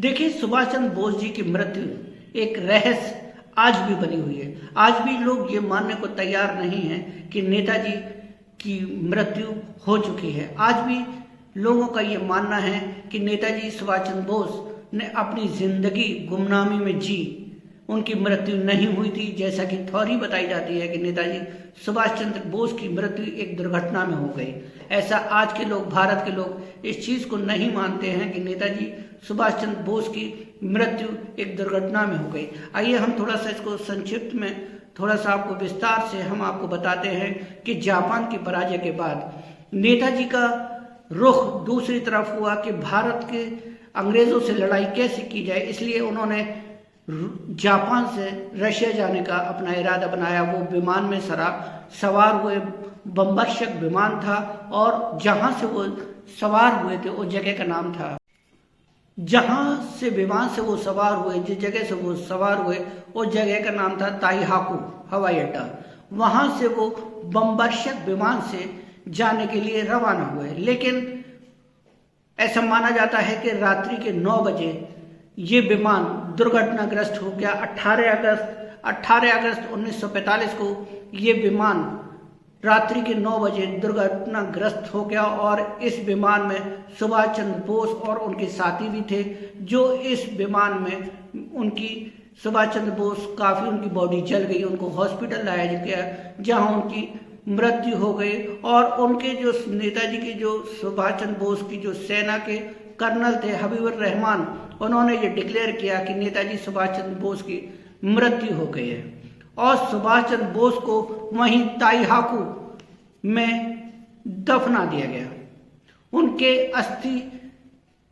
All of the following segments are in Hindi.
देखिए, सुभाष चंद्र बोस जी की मृत्यु एक रहस्य आज भी बनी हुई है। आज भी लोग ये मानने को तैयार नहीं हैं कि नेताजी की मृत्यु हो चुकी है। आज भी लोगों का ये मानना है कि नेताजी सुभाष चंद्र बोस ने अपनी जिंदगी गुमनामी में जी, उनकी मृत्यु नहीं हुई थी। जैसा कि थ्योरी बताई जाती है कि नेताजी सुभाष चंद्र बोस की मृत्यु एक दुर्घटना में हो गई। ऐसा आज के लोग, भारत के लोग इस चीज को नहीं मानते हैं कि नेताजी सुभाष चंद्र बोस की मृत्यु एक दुर्घटना में हो गई। आइए हम थोड़ा सा इसको संक्षिप्त में, थोड़ा सा आपको विस्तार से हम आपको बताते हैं कि जापान की पराजय के बाद नेताजी का रुख दूसरी तरफ हुआ कि भारत के अंग्रेजों से लड़ाई कैसे की जाए। इसलिए उन्होंने जापान से रशिया जाने का अपना इरादा बनाया। वो विमान में सवार हुए, बमवर्षक विमान था, और जहां से वो सवार हुए थे उस जगह का नाम था, जहां से विमान से वो सवार हुए, जिस जगह से वो सवार हुए उस जगह का नाम था ताइहाकू हवाई अड्डा। वहां से वो बमवर्षक विमान से जाने के लिए रवाना हुए। लेकिन ऐसा माना जाता है कि रात्रि के 9 बजे ये विमान दुर्घटनाग्रस्त हो गया। 18 अगस्त 1945 को ये विमान रात्रि के 9 बजे दुर्घटनाग्रस्त हो गया, और इस विमान में सुभाष चंद्र बोस और उनके साथी भी थे। जो इस विमान में सुभाष चंद्र बोस काफ़ी उनकी बॉडी जल गई, उनको हॉस्पिटल लाया गया जहां उनकी मृत्यु हो गई। और उनके जो नेताजी के, जो सुभाष चंद्र बोस की जो सेना के कर्नल थे हबीबुर रहमान, उन्होंने ये डिक्लेयर किया कि नेताजी सुभाष चंद्र बोस की मृत्यु हो गई है, और सुभाष चंद्र बोस को वहीं ताइहाकू में दफना दिया गया। उनके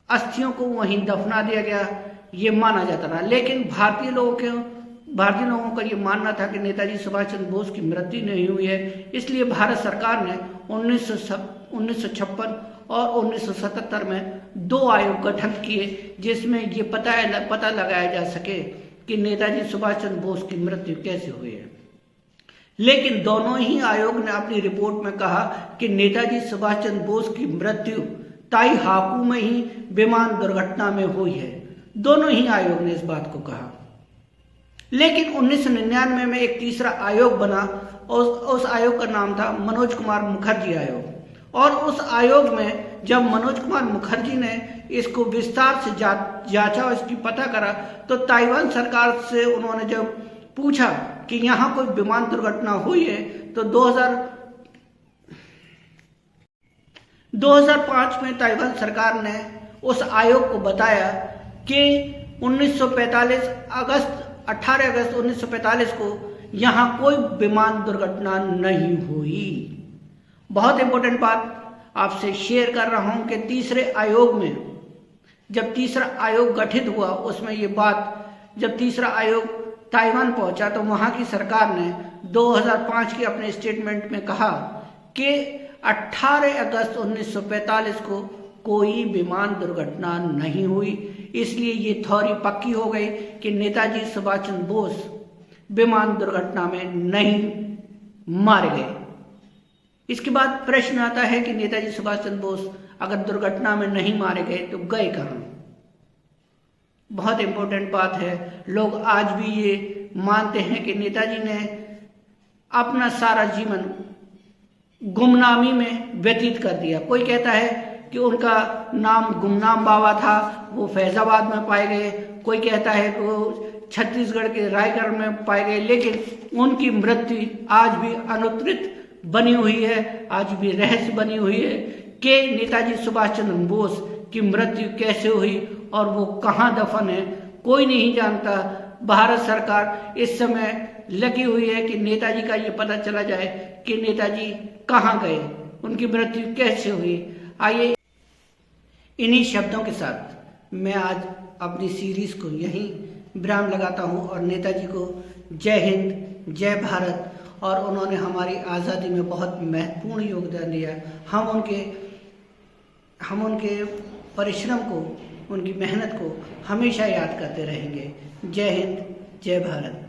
अस्थियों को वहीं दफना दिया गया, ये माना जाता था। लेकिन भारतीय लोगों का ये मानना था कि नेताजी सुभाष चंद्र बोस की मृत्यु नहीं हुई है। इसलिए भारत सरकार ने 1956 और 1977 में 2 आयोग गठन किए, जिसमें ये पता लगाया जा सके कि नेताजी सुभाष चंद्र बोस की मृत्यु कैसे हुई है। लेकिन दोनों ही आयोग ने अपनी रिपोर्ट में कहा कि नेताजी सुभाष चंद्र बोस की मृत्यु ताइहाकू में ही विमान दुर्घटना में हुई है। दोनों ही आयोग ने इस बात को कहा। लेकिन 1999 में एक तीसरा आयोग बना, और उस आयोग का नाम था मनोज कुमार मुखर्जी आयोग। और उस आयोग में जब मनोज कुमार मुखर्जी ने इसको विस्तार से जांचा और इसकी पता करा, तो ताइवान सरकार से उन्होंने जब पूछा कि यहाँ कोई विमान दुर्घटना हुई है, तो 2005 में ताइवान सरकार ने उस आयोग को बताया कि 18 अगस्त 1945 को यहाँ कोई विमान दुर्घटना नहीं हुई। बहुत इंपॉर्टेंट बात आपसे शेयर कर रहा हूं कि तीसरे आयोग में, जब तीसरा आयोग गठित हुआ, उसमें ये बात, जब तीसरा आयोग ताइवान पहुंचा, तो वहां की सरकार ने 2005 के अपने स्टेटमेंट में कहा कि 18 अगस्त 1945 को कोई विमान दुर्घटना नहीं हुई। इसलिए ये थ्योरी पक्की हो गई कि नेताजी सुभाष चंद्र बोस विमान दुर्घटना में नहीं मारे गए। इसके बाद प्रश्न आता है कि नेताजी सुभाष चंद्र बोस अगर दुर्घटना में नहीं मारे गए तो गए कहां? बहुत इंपॉर्टेंट बात है। लोग आज भी ये मानते हैं कि नेताजी ने अपना सारा जीवन गुमनामी में व्यतीत कर दिया। कोई कहता है कि उनका नाम गुमनाम बाबा था, वो फैजाबाद में पाए गए। कोई कहता है कि वो छत्तीसगढ़ के रायगढ़ में पाए गए। लेकिन उनकी मृत्यु आज भी अनुत्तरित बनी हुई है, आज भी रहस्य बनी हुई है कि नेताजी सुभाष चंद्र बोस की मृत्यु कैसे हुई और वो कहाँ दफन है, कोई नहीं जानता। भारत सरकार इस समय लगी हुई है कि नेताजी का ये पता चला जाए कि नेताजी कहाँ गए, उनकी मृत्यु कैसे हुई। आइए, इन्हीं शब्दों के साथ मैं आज अपनी सीरीज को यहीं विराम लगाता हूं, और नेताजी को जय हिंद, जय भारत। और उन्होंने हमारी आज़ादी में बहुत महत्वपूर्ण योगदान दिया। हम उनके परिश्रम को, उनकी मेहनत को हमेशा याद करते रहेंगे। जय हिंद, जय भारत।